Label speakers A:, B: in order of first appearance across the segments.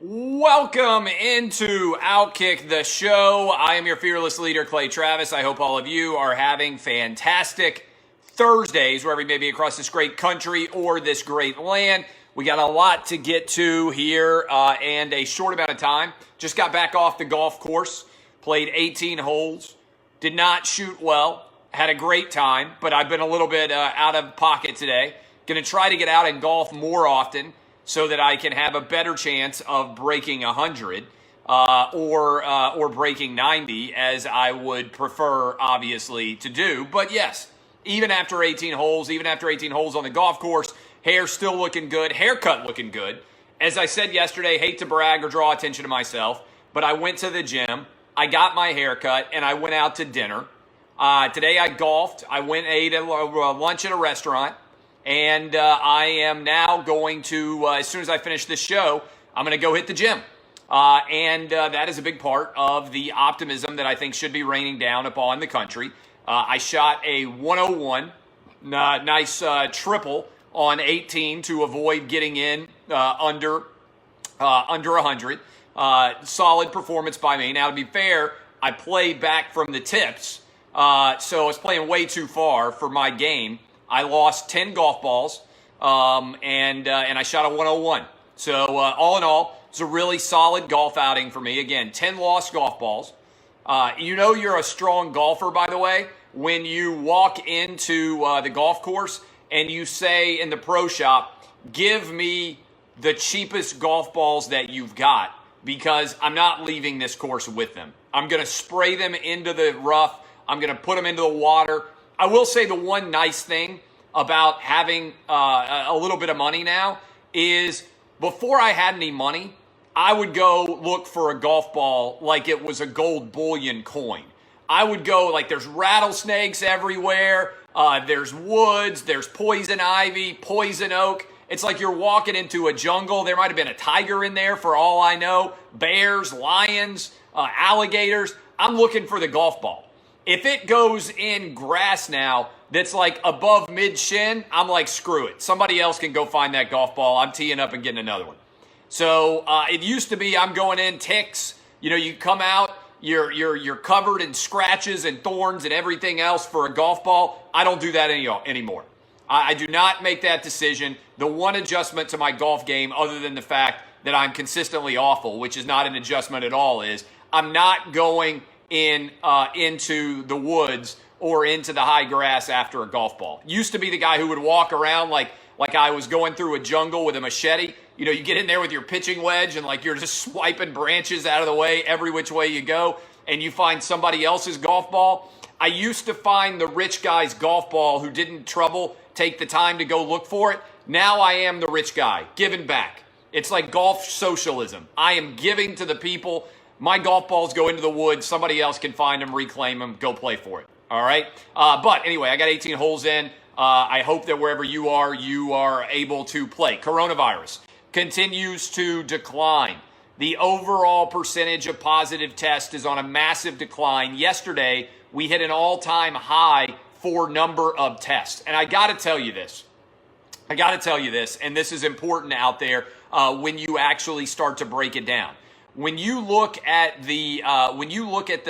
A: Welcome into Outkick the Show. I am your fearless leader, Clay Travis. I hope all of you are having fantastic Thursdays, wherever you may be across this great country or this great land. We got a lot to get to here and a short amount of time. Just got back off the golf course, played 18 holes, did not shoot well, had a great time, but I've been a little bit out of pocket today. Going to try to get out and golf more often, so that I can have a better chance of breaking 100 or breaking 90, as I would prefer, obviously, to do. But yes, even after 18 holes on the golf course, hair still looking good, haircut looking good. As I said yesterday, hate to brag or draw attention to myself, but I went to the gym, I got my haircut, and I went out to dinner. Today I golfed. I went and ate lunch at a restaurant. And I am now going to, as soon as I finish this show, I'm going to go hit the gym. And that is a big part of the optimism that I think should be raining down upon the country. I shot a 101, nice triple on 18 to avoid getting in under 100. Solid performance by me. Now, to be fair, I played back from the tips, so I was playing way too far for my game. I lost 10 golf balls, and I shot a 101. So all in all, it's a really solid golf outing for me. Again, 10 lost golf balls. You know you're a strong golfer, by the way, when you walk into the golf course and you say in the pro shop, give me the cheapest golf balls that you've got, because I'm not leaving this course with them. I'm going to spray them into the rough. I'm going to put them into the water. I will say the one nice thing about having a little bit of money now is, before I had any money, I would go look for a golf ball like it was a gold bullion coin. I would go, like, there's rattlesnakes everywhere, there's woods, there's poison ivy, poison oak. It's like you're walking into a jungle. There might have been a tiger in there for all I know, bears, lions, alligators. I'm looking for the golf ball. If it goes in grass now that's like above mid-shin, I'm like, screw it. Somebody else can go find that golf ball. I'm teeing up and getting another one. So it used to be I'm going in ticks. You know, you come out, you're covered in scratches and thorns and everything else for a golf ball. I don't do that anymore. I do not make that decision. The one adjustment to my golf game, other than the fact that I'm consistently awful, which is not an adjustment at all, is I'm not going into the woods or into the high grass after a golf ball. Used to be the guy who would walk around like I was going through a jungle with a machete. You know, you get in there with your pitching wedge and like you're just swiping branches out of the way every which way you go, and you find somebody else's golf ball. I used to find the rich guy's golf ball who didn't take the time to go look for it. Now I am the rich guy, giving back. It's like golf socialism. I am giving to the people. My golf balls go into the woods. Somebody else can find them, reclaim them, go play for it. All right? But anyway, I got 18 holes in. I hope that wherever you are able to play. Coronavirus continues to decline. The overall percentage of positive tests is on a massive decline. Yesterday, we hit an all-time high for number of tests. And I got to tell you this, and this is important out there when you actually start to break it down. When you look at the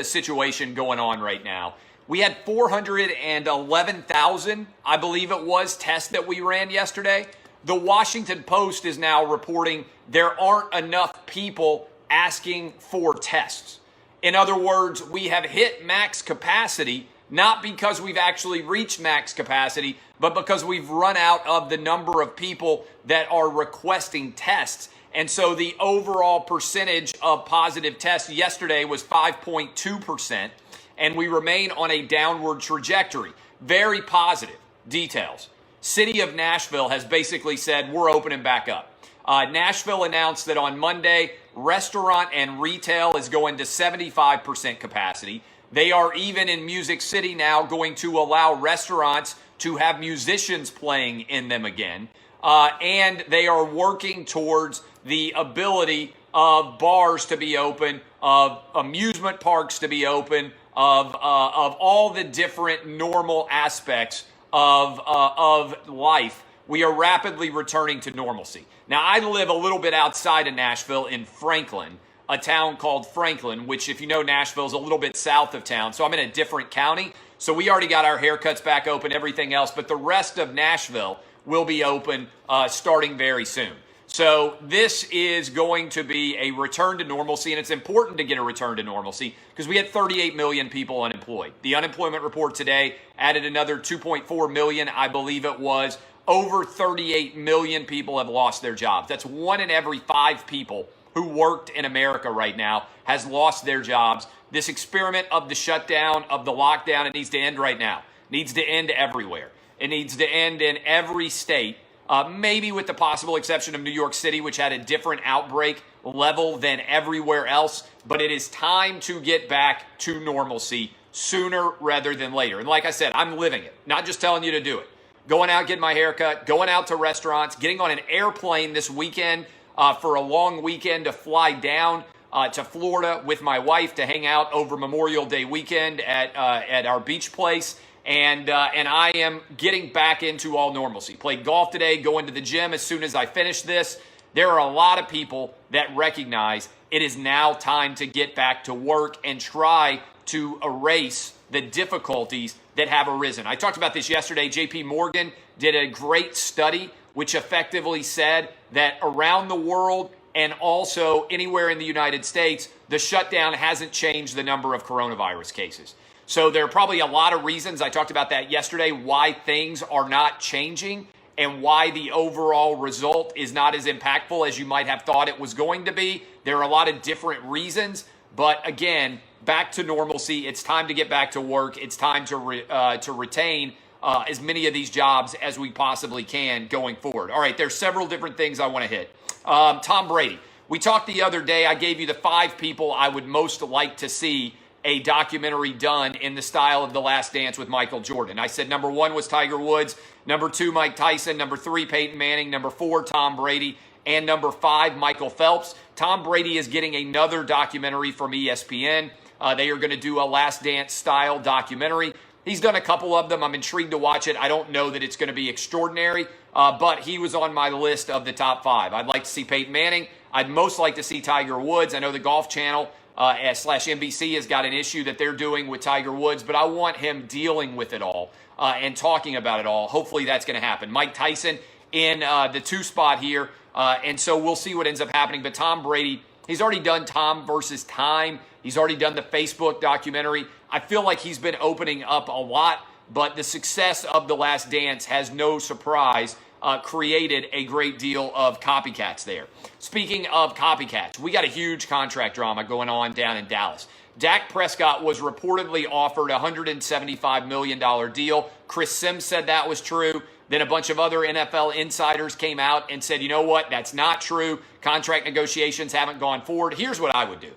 A: situation going on right now, we had 411,000, I believe it was, tests that we ran yesterday. The Washington Post is now reporting there aren't enough people asking for tests. In other words, we have hit max capacity, not because we've actually reached max capacity, but because we've run out of the number of people that are requesting tests. And so the overall percentage of positive tests yesterday was 5.2%, and we remain on a downward trajectory. Very positive. Details. City of Nashville has basically said we're opening back up. Nashville announced that on Monday, restaurant and retail is going to 75% capacity. They are even in Music City now going to allow restaurants to have musicians playing in them again. And they are working towards the ability of bars to be open, of amusement parks to be open, of all the different normal aspects of life we are rapidly returning to normalcy. Now, I live a little bit outside of Nashville in Franklin, a town called Franklin, which, if you know, Nashville is a little bit south of town. So I'm in a different county. So we already got our haircuts back open, everything else. But the rest of Nashville will be open starting very soon. So this is going to be a return to normalcy, and it's important to get a return to normalcy because we had 38 million people unemployed. The unemployment report today added another 2.4 million, I believe it was. Over 38 million people have lost their jobs. That's 1 in every 5 people who worked in America right now has lost their jobs. This experiment of the shutdown, of the lockdown, it needs to end right now. It needs to end everywhere. It needs to end in every state, maybe with the possible exception of New York City, which had a different outbreak level than everywhere else. But it is time to get back to normalcy sooner rather than later. And like I said, I'm living it, not just telling you to do it. Going out, getting my haircut, going out to restaurants, getting on an airplane this weekend for a long weekend to fly down to Florida with my wife to hang out over Memorial Day weekend at our beach place. And I am getting back into all normalcy. Played golf today, going to the gym as soon as I finish this. There are a lot of people that recognize it is now time to get back to work and try to erase the difficulties that have arisen. I talked about this yesterday. JP Morgan did a great study which effectively said that around the world and also anywhere in the United States, the shutdown hasn't changed the number of coronavirus cases. So there are probably a lot of reasons, I talked about that yesterday, why things are not changing and why the overall result is not as impactful as you might have thought it was going to be. There are a lot of different reasons, but again, back to normalcy. It's time to get back to work. It's time to retain as many of these jobs as we possibly can going forward. All right, there's several different things I want to hit. Tom Brady. We talked the other day. I gave you the 5 people I would most like to see a documentary done in the style of The Last Dance with Michael Jordan. I said number 1 was Tiger Woods, number 2, Mike Tyson, number 3, Peyton Manning, number 4, Tom Brady, and number 5, Michael Phelps. Tom Brady is getting another documentary from ESPN. They are going to do a Last Dance style documentary. He's done a couple of them. I'm intrigued to watch it. I don't know that it's going to be extraordinary, but he was on my list of the top 5. I'd like to see Peyton Manning. I'd most like to see Tiger Woods. I know the Golf Channel slash NBC has got an issue that they're doing with Tiger Woods, but I want him dealing with it all and talking about it all. Hopefully that's going to happen. Mike Tyson in the 2 spot here, and so we'll see what ends up happening. But Tom Brady, he's already done Tom versus Time. He's already done the Facebook documentary. I feel like he's been opening up a lot, but the success of The Last Dance has no surprise created a great deal of copycats there. Speaking of copycats, we got a huge contract drama going on down in Dallas. Dak Prescott was reportedly offered a $175 million deal. Chris Sims said that was true. Then a bunch of other NFL insiders came out and said, you know what, that's not true. Contract negotiations haven't gone forward. Here's what I would do.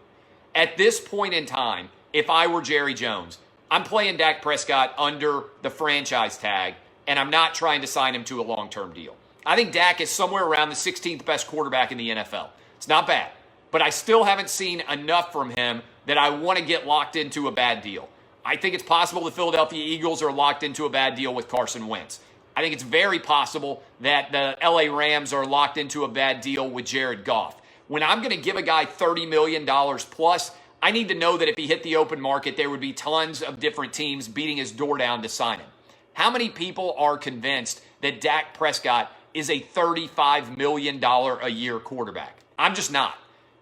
A: At this point in time, if I were Jerry Jones, I'm playing Dak Prescott under the franchise tag, and I'm not trying to sign him to a long-term deal. I think Dak is somewhere around the 16th best quarterback in the NFL. It's not bad, but I still haven't seen enough from him that I want to get locked into a bad deal. I think it's possible the Philadelphia Eagles are locked into a bad deal with Carson Wentz. I think it's very possible that the LA Rams are locked into a bad deal with Jared Goff. When I'm going to give a guy $30 million plus, I need to know that if he hit the open market, there would be tons of different teams beating his door down to sign him. How many people are convinced that Dak Prescott is a $35 million a year quarterback? I'm just not.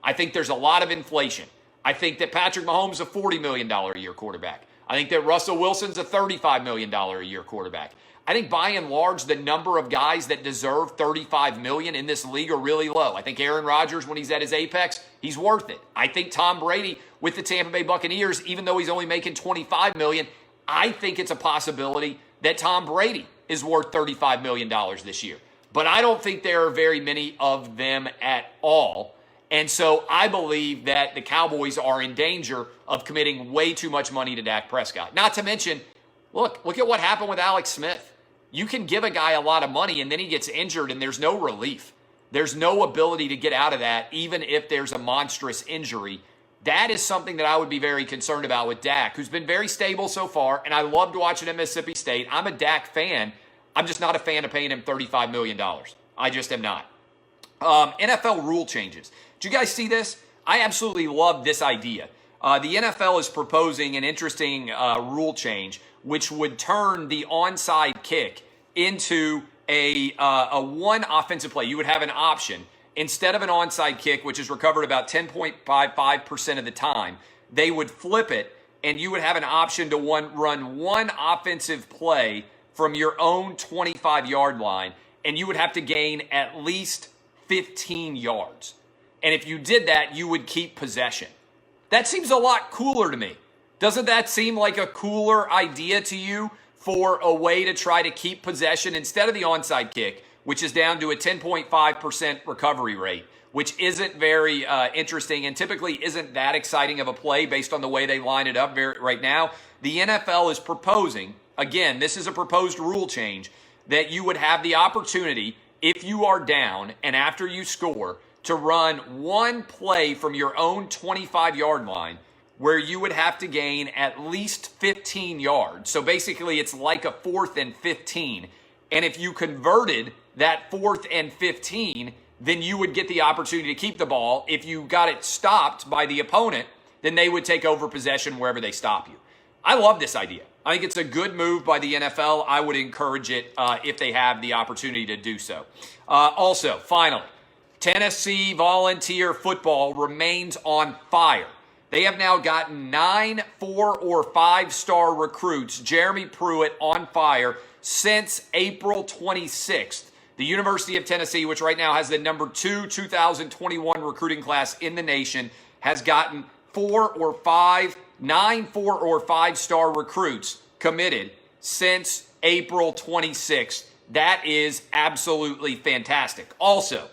A: I think there's a lot of inflation. I think that Patrick Mahomes is a $40 million a year quarterback. I think that Russell Wilson's a $35 million a year quarterback. I think by and large, the number of guys that deserve $35 million in this league are really low. I think Aaron Rodgers, when he's at his apex, he's worth it. I think Tom Brady with the Tampa Bay Buccaneers, even though he's only making $25 million, I think it's a possibility that Tom Brady is worth $35 million this year. But I don't think there are very many of them at all. And so I believe that the Cowboys are in danger of committing way too much money to Dak Prescott. Not to mention, look at what happened with Alex Smith. You can give a guy a lot of money and then he gets injured and there's no relief. There's no ability to get out of that, even if there's a monstrous injury. That is something that I would be very concerned about with Dak, who's been very stable so far, and I loved watching him at Mississippi State. I'm a Dak fan. I'm just not a fan of paying him $35 million. I just am not. NFL rule changes. Did you guys see this? I absolutely love this idea. The NFL is proposing an interesting rule change, which would turn the onside kick into a one offensive play. You would have an option. Instead of an onside kick, which is recovered about 10.55% of the time, they would flip it, and you would have an option to run one offensive play from your own 25-yard line, and you would have to gain at least 15 yards. And if you did that, you would keep possession. That seems a lot cooler to me. Doesn't that seem like a cooler idea to you for a way to try to keep possession instead of the onside kick, which is down to a 10.5% recovery rate, which isn't very interesting and typically isn't that exciting of a play based on the way they line it up right now? The NFL is proposing, again, this is a proposed rule change, that you would have the opportunity, if you are down and after you score, to run one play from your own 25-yard line where you would have to gain at least 15 yards. So basically it's like a 4th and 15. And if you converted that 4th and 15, then you would get the opportunity to keep the ball. If you got it stopped by the opponent, then they would take over possession wherever they stop you. I love this idea. I think it's a good move by the NFL. I would encourage it if they have the opportunity to do so. Also, finally, Tennessee Volunteer football remains on fire. They have now gotten 9 4- or 5-star recruits, Jeremy Pruitt, on fire since April 26th. The University of Tennessee, which right now has the number 2 2021 recruiting class in the nation, has gotten 9 4- or 5-star recruits committed since April 26th. That is absolutely fantastic. Also,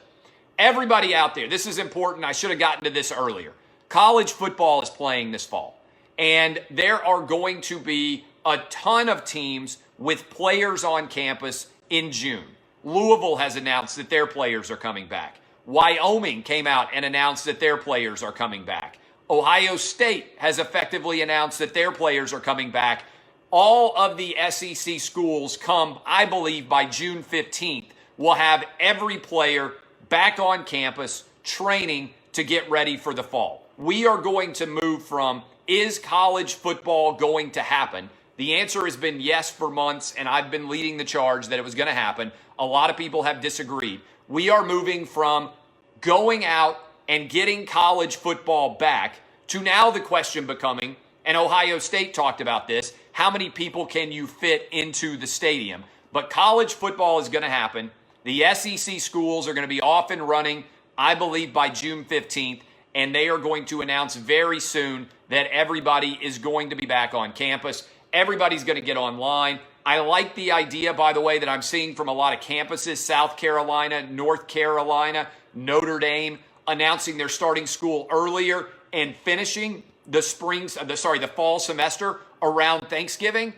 A: everybody out there, this is important. I should have gotten to this earlier. College football is playing this fall, and there are going to be a ton of teams with players on campus in June. Louisville has announced that their players are coming back. Wyoming came out and announced that their players are coming back. Ohio State has effectively announced that their players are coming back. All of the SEC schools come, I believe, by June 15th, will have every player back on campus training to get ready for the fall. We are going to move from, is college football going to happen? The answer has been yes for months, and I've been leading the charge that it was going to happen. A lot of people have disagreed. We are moving from going out and getting college football back to now the question becoming, and Ohio State talked about this, how many people can you fit into the stadium? But college football is going to happen. The SEC schools are going to be off and running, I believe, by June 15th, and they are going to announce very soon that everybody is going to be back on campus. Everybody's going to get online. I like the idea, by the way, that I'm seeing from a lot of campuses, South Carolina, North Carolina, Notre Dame, announcing they're starting school earlier and finishing the fall semester around Thanksgiving.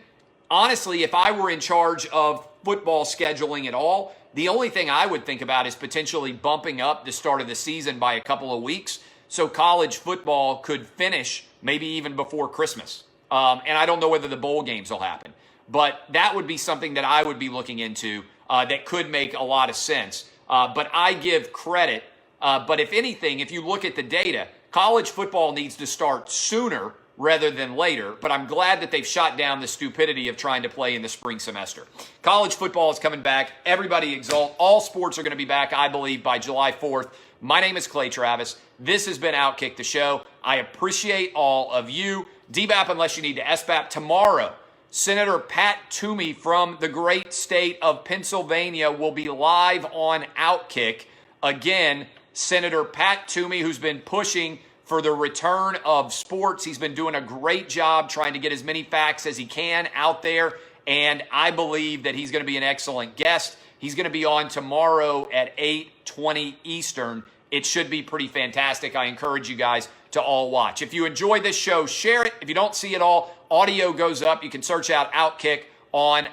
A: Honestly, if I were in charge of football scheduling at all, the only thing I would think about is potentially bumping up the start of the season by a couple of weeks so college football could finish maybe even before Christmas. And I don't know whether the bowl games will happen. But that would be something that I would be looking into that could make a lot of sense. But I give credit. But if anything, if you look at the data, college football needs to start sooner rather than later. But I'm glad that they've shot down the stupidity of trying to play in the spring semester. College football is coming back. Everybody exult. All sports are going to be back, I believe, by July 4th. My name is Clay Travis. This has been Outkick the Show. I appreciate all of you. DBAP unless you need to SBAP. Tomorrow, Senator Pat Toomey from the great state of Pennsylvania will be live on Outkick. Again, Senator Pat Toomey, who's been pushing for the return of sports. He's been doing a great job trying to get as many facts as he can out there, and I believe that he's going to be an excellent guest. He's going to be on tomorrow at 8:20 Eastern. It should be pretty fantastic. I encourage you guys to all watch. If you enjoy this show, share it. If you don't see it all, audio goes up. You can search out Outkick on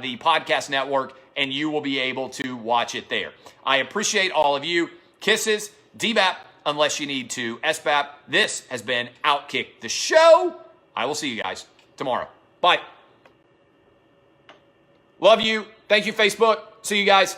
A: the podcast network, and you will be able to watch it there. I appreciate all of you. Kisses, DBAP, unless you need to SBAP. This has been Outkick the Show. I will see you guys tomorrow. Bye. Love you. Thank you, Facebook. See you guys.